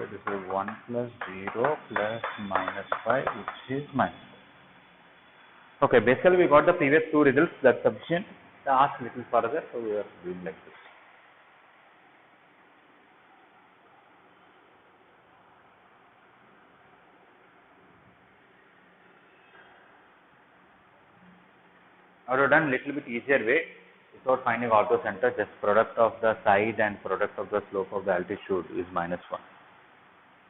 So this is 1 plus 0 plus minus 5, which is minus 4. Okay, basically we got the previous two results. That's sufficient. Ask little further, so we are doing like this. I would have done little bit easier way without finding ortho center. Just product of the side and product of the slope of the altitude is minus 1.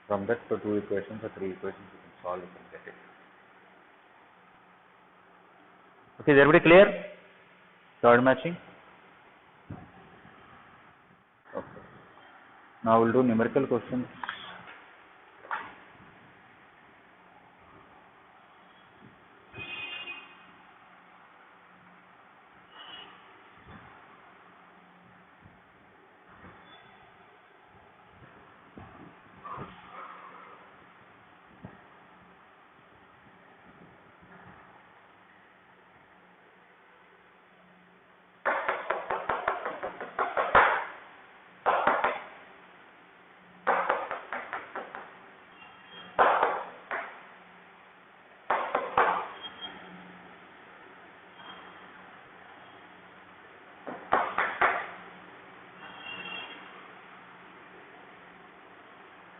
From that, for 2 equations or 3 equations, you can solve it and get it. Okay, is everybody clear? Third matching. Okay. Now we'll do numerical questions.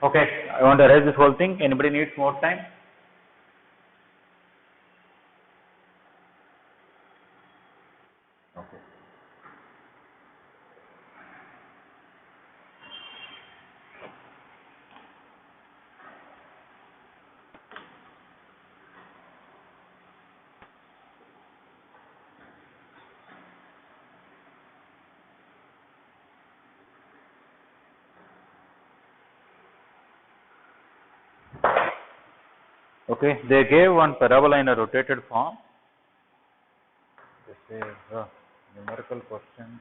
Okay, I want to erase this whole thing. Anybody needs more time? Okay. Okay, they gave one parabola in a rotated form. This is numerical questions.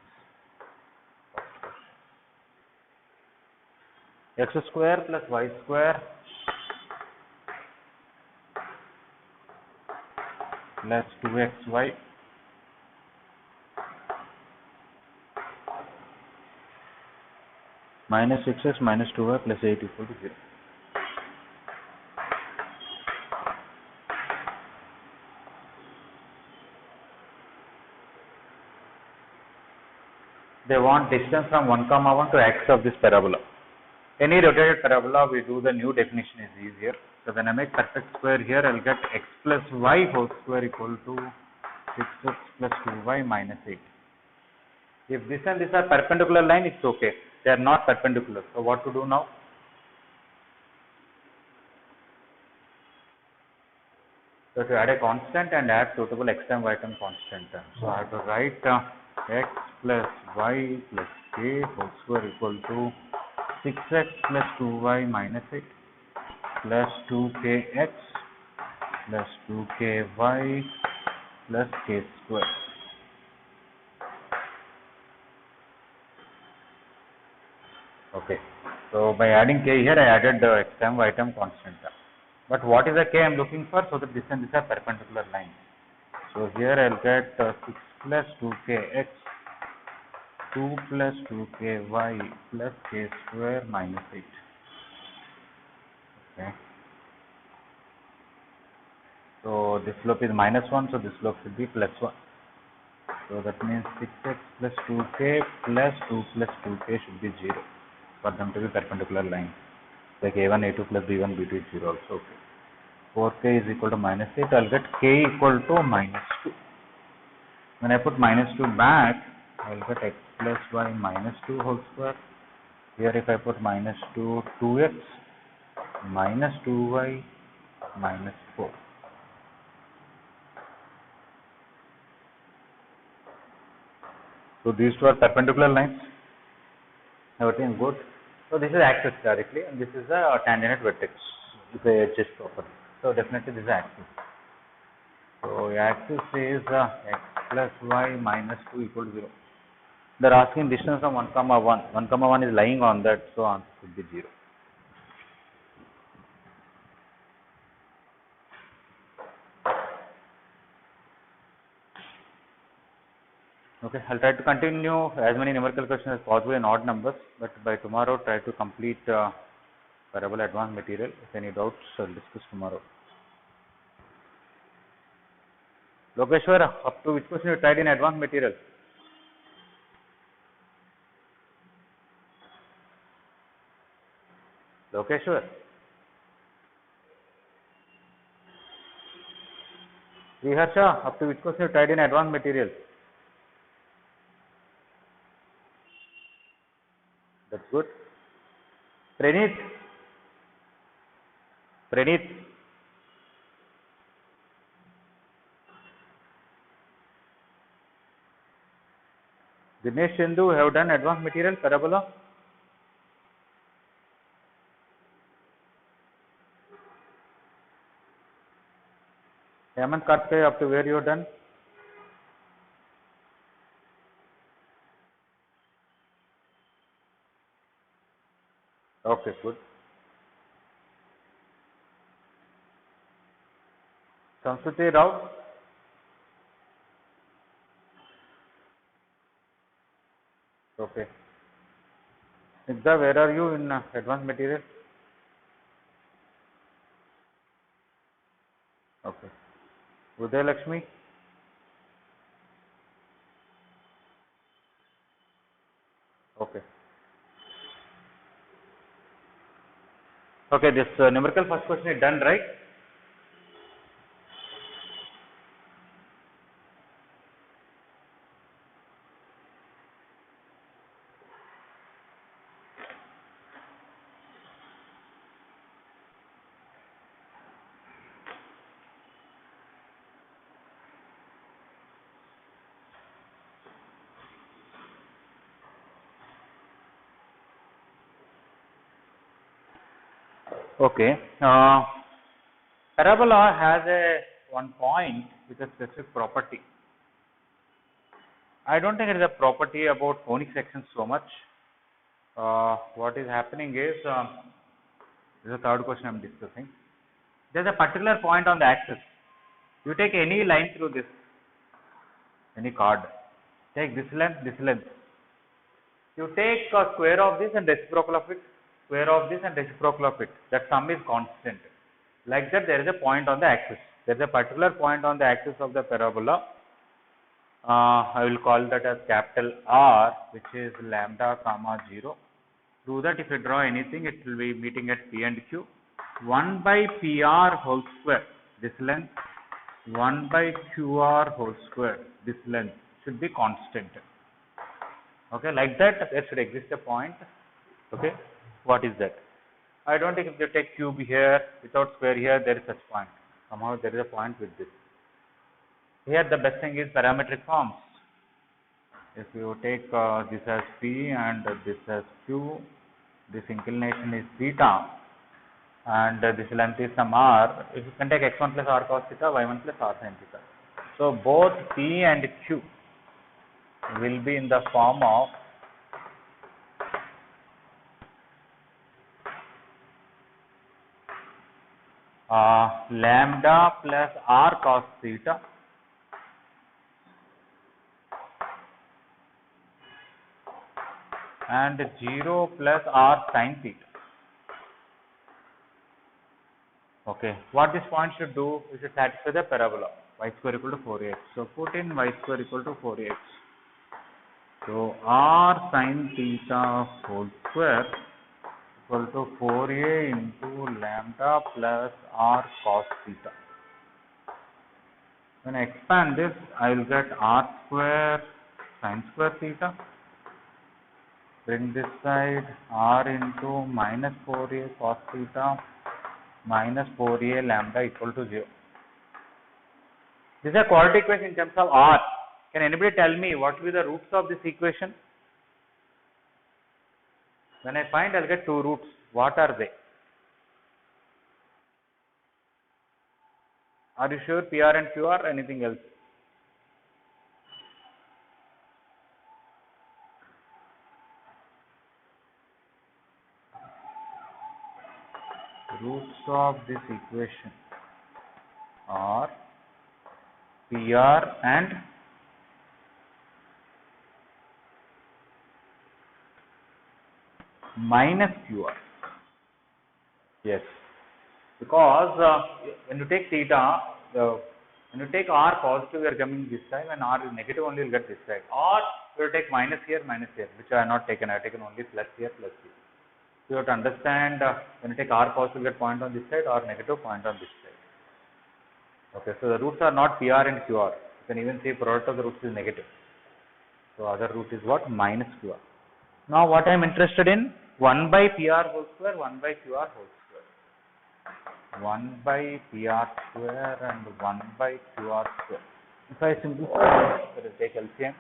X square plus y square plus 2xy minus 6x minus 2y plus 8 equal to 0. They want distance from 1 comma 1 to x of this parabola. Any rotated parabola, we do the new definition is easier. So when I make perfect square here, I will get x plus y whole square equal to 6x plus 2y minus 8. If this and this are perpendicular line, it's okay. They are not perpendicular. So what to do now? So to add a constant and add suitable x term y term constant term. So I have to write x plus y plus k whole square equal to 6x plus 2y minus 8 plus 2kx plus 2ky plus k square. Okay. So by adding k here, I added the x term y term constant term. But what is the k I am looking for? So that this and this are perpendicular lines. So here I will get 6 plus 2kx 2 plus 2ky plus k square minus 8. Okay. So this slope is minus 1, so this slope should be plus 1. So that means 6x plus 2k plus 2 plus 2k should be 0 for them to be perpendicular lines. Like a1, a2 plus b1, b2 is 0 also. Okay. 4k is equal to minus 8. I will get k equal to minus 2. When I put minus 2 back, I will get x plus y minus 2 whole square. Here if I put minus 2, 2x minus 2y minus 4. So these two are perpendicular lines. Everything good. So this is axis directly and this is a tangent vertex with the edges properly. So definitely this is axis. So axis is x plus y minus 2 equal to 0. They are asking distance from 1 comma 1. 1 comma 1 is lying on that, so answer should be 0. Okay, I'll try to continue as many numerical questions as possible in odd numbers, but by tomorrow try to complete Parabola advanced material. If any doubts, I'll discuss tomorrow. Lokeshwar, up to which question you tried in advanced material? Lokeshwar. Viharsha, up to which question you tried in advanced material? That's good. Pranit. Pranit. Dinesh Sindhu have done advanced material parabola. Hemant Karthikeya, up to where you have done? Okay, good. Samsuti Rao. Okay. Snigdha, where are you in advanced material? Okay. Uday Lakshmi. Okay. Okay, this numerical first question is done, right? Okay. Parabola has a one point with a specific property. I don't think it is a property about conic sections so much. What is happening is, this is the third question I am discussing. There is a particular point on the axis. You take any line through this, any chord. Take this length, this length. You take a square of this and reciprocal of it, square of this and reciprocal of it. That sum is constant. Like that, there is a point on the axis. There is a particular point on the axis of the parabola. I will call that as capital R, which is lambda comma 0. Do that, if you draw anything, it will be meeting at P and Q. 1 by PR whole square, this length, 1 by QR whole square, this length should be constant. Okay, like that, there should exist a point. Okay, what is that? I don't think if you take cube here, without square here, there is such point. Somehow there is a point with this. Here the best thing is parametric forms. If you take this as P and this as Q, this inclination is theta, and this length is some R. If you can take x1 plus R cos theta, y1 plus R sin theta. So both P and Q will be in the form of lambda plus R cos theta and 0 plus R sin theta. Okay, what this point should do is to satisfy the parabola y square equal to 4ax. So put in y square equal to 4ax. So R sin theta whole square equal to 4a into lambda plus R cos theta. When I expand this, I will get R square sin square theta. Bring this side, R into minus 4a cos theta minus 4a lambda equal to 0. This is a quadratic equation in terms of R. Can anybody tell me what will be the roots of this equation? When I find, I will get two roots. What are they? Are you sure PR and QR or anything else? Roots of this equation are PR and minus QR. Yes, because when you take theta, when you take r positive, you are coming this side, when r is negative, only you will get this side. Or you will take minus here, which I have not taken. I have taken only plus here, plus here. So you have to understand when you take r positive, you get point on this side, or negative point on this side. Okay, so the roots are not PR and QR. You can even say product of the roots is negative. So other root is what? Minus QR. Now what I am interested in? 1 by PR whole square, 1 by QR whole square. 1 by PR square and 1 by QR square. If I simplify this, let us take LCM.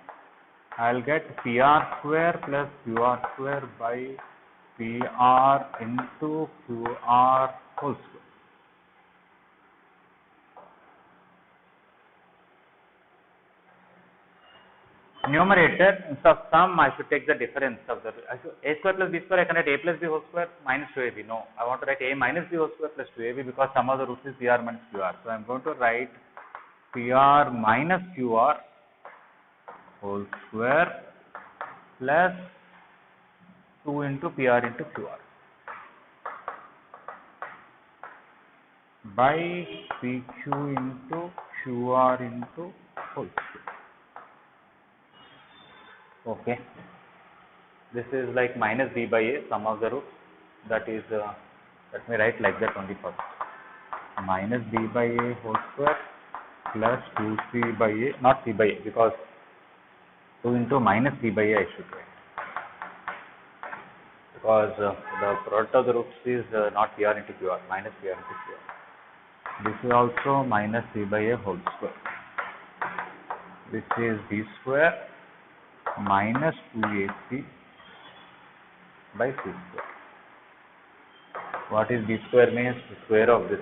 I will get PR square plus QR square by PR into QR whole square. Numerator, instead of sum, I should take the difference of the a square plus b square. I can write a plus b whole square minus 2ab. No, I want to write a minus b whole square plus 2ab because sum of the roots is pr minus qr. So I am going to write pr minus qr whole square plus 2 into pr into qr by pq into qr into whole square. Okay, this is like minus b by a, sum of the roots, that is, let me write like that only first, minus b by a whole square plus 2c by a, not c by a, because 2 into minus c by a I should write, because the product of the roots is not pr into qr, minus pr into qr. This is also minus c by a whole square. This is b square minus 2ac by c square. What is b square means? The square of this.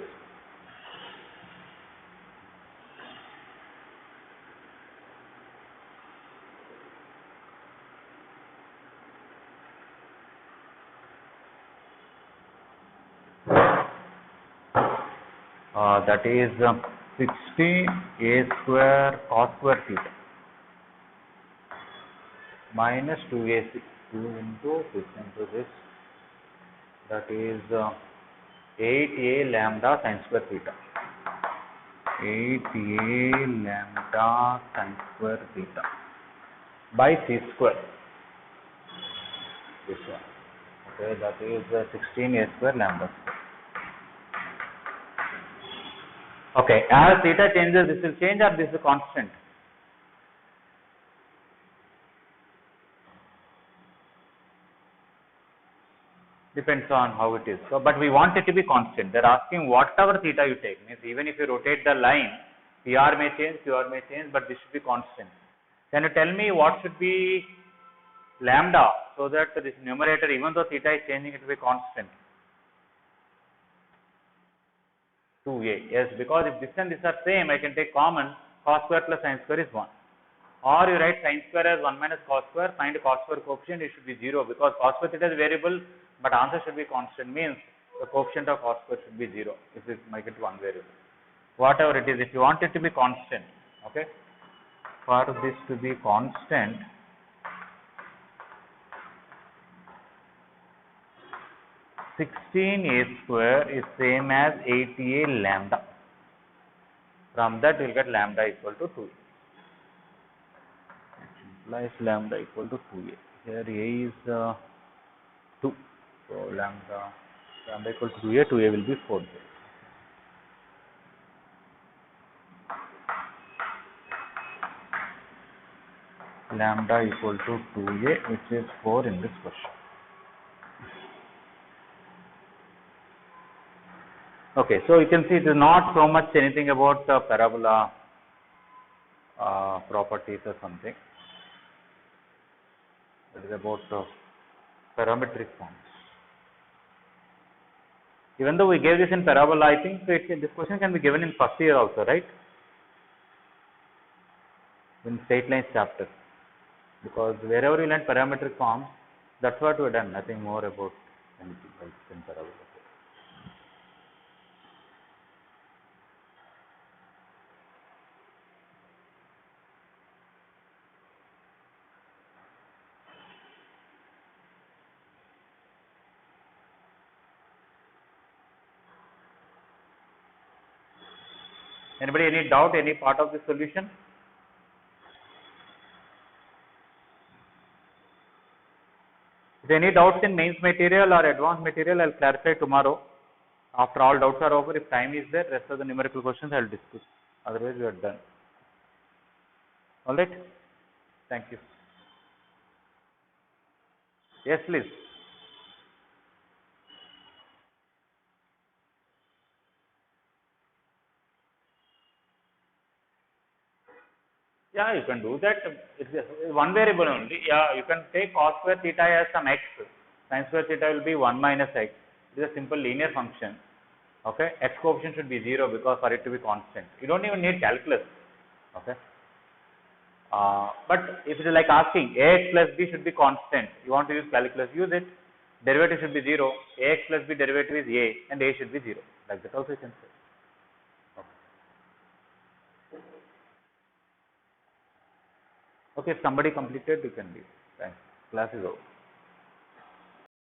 That is 16a square cos square theta minus 2ac, 2 into this into this, that is 8a lambda sin square theta, 8a lambda sin square theta by c square, this one. Okay, that is 16a square lambda square. Okay, as theta changes, this will change or this is a constant? Depends on how it is. So, but we want it to be constant. They are asking whatever theta you take. Means even if you rotate the line, PR may change, QR may change, but this should be constant. Can you tell me what should be lambda so that this numerator, even though theta is changing, it will be constant? 2a. Yes, because if this and this are same, I can take common, cos square plus sin square is 1. Or you write sin square as 1 minus cos square, find cos square coefficient, it should be 0 because cos square theta is variable, but answer should be constant, means the coefficient of cos square should be 0 if we make it one variable. Whatever it is, if you want it to be constant, okay, for this to be constant, (16a square) is same as 8a lambda. From that, we will get lambda equal to 2a. Implies lambda equal to 2a. Here a is 2. So lambda equal to 2a, 2a will be 4. Lambda equal to 2a, which is 4 in this question. Okay, so you can see it is not so much anything about parabola properties or something. It is about parametric forms. Even though we gave this in parabola, I think this question can be given in first year also, right? In straight lines chapter. Because wherever you learn parametric forms, that's what we have done, nothing more about anything else in parabola. Anybody any doubt, any part of the solution? If any doubts in mains material or advanced material, I'll clarify tomorrow. After all doubts are over, if time is there, rest of the numerical questions I'll discuss. Otherwise, we are done. All right. Thank you. Yes, please. Yeah, you can do that. It's one variable only. Yeah, you can take cos square theta as some x. Sin square theta will be 1 minus x. It is a simple linear function. Okay, x coefficient should be 0 because for it to be constant. You don't even need calculus. Okay. But if it is like asking ax plus b should be constant, you want to use calculus, use it. Derivative should be 0. Ax plus b derivative is a and a should be 0. Like that also you can say. Okay, if somebody completed, you can leave. Thanks. Class is over.